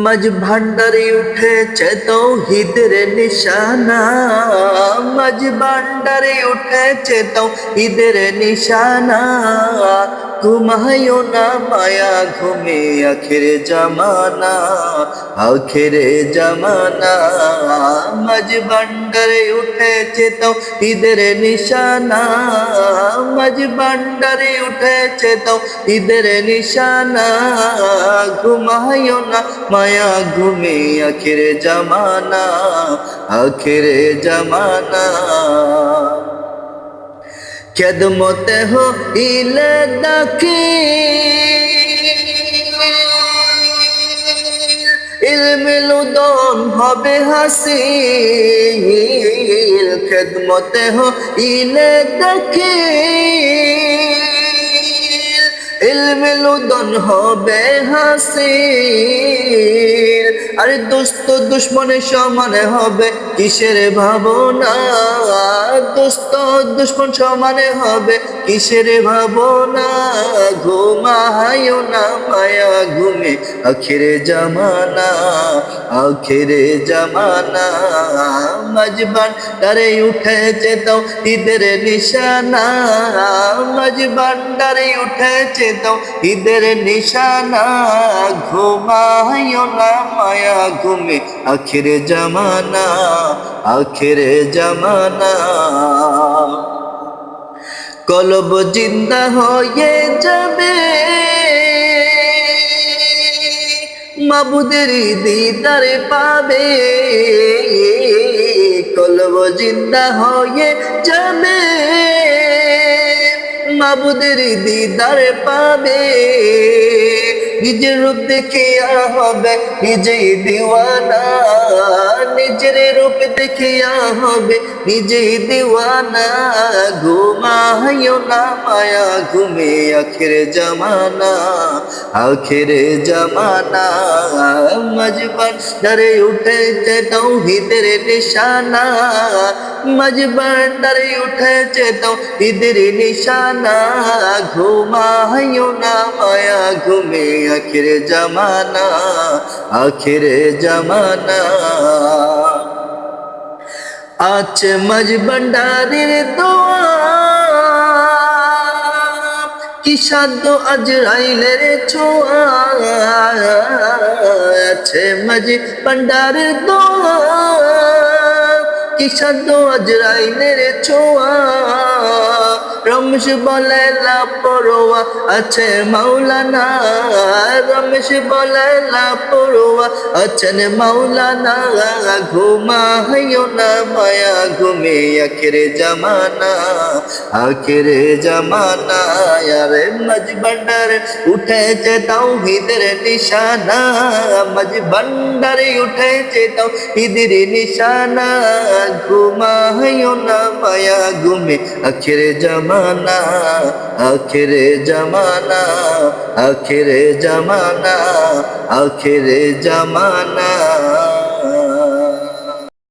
मज भांडारी उठेছে তৌহিদের নিশানা मज भांडारी उठेছে তৌহিদের নিশানা ঘুমায়ও না মায়া ঘুমে আখিরে জামানা मज भांडारी उठेছে তৌহিদের নিশানা मज भांडारी उठेছে তৌহিদের নিশানা ঘুমায়ও না माया घूमे आखिरे जमाना खिदमते हो इले दाखिल इल्मिलुदन होबे हासिल खिदमते हो इले दाखिल इल्मिलुदन होबे हासिल अरे दोस्त दुश्मन समान होबे किसेर भावना दोस्त दुश्मन समान होबे किसेर भावना घुमायो ना माया घुमे आखिरे जमाना मज भांडारी उठेছে তৌহিদের নিশানা मज भांडारी उठेছে তৌহিদের নিশানা ঘুমায়ও না माया घूमे आखिरे जमाना कलब जिंदा होये जाबे माबुदेर दीदार पाबे कलब जिंदा होये जाबे माबुदेर दीदार पाबे निजेर रूप देखिया होबे निजेई दीवाना निजेर रूप देखिया होबे निजेई दीवाना घुमायो ना माया घुमे आखिरे जमाना मज भांडारी उठेছে তৌহিদের নিশানা मज भांडारी उठेছে তৌহিদের নিশানা ঘুমাयो ना माया घुमे आखिरे जमाना आज मज भांडारीर दोआ कि साध्य आजराइलेर ছোঁয়া আছে मज भांडारीर दोआ कि साध्य आजराइलेर ছোঁয়া रमेश बोले लापरवा अच्छे मौलाना रमेश बोले लापरवा अच्छे मौलाना घुमायो ना माया घुमे आखिरे जमाना यारे मज भांडारी उठेছে তৌহিদের নিশানা मज भांडारी उठेছে তৌহিদের নিশানা ঘুমাयो ना माया घुमे आखिरे जमाना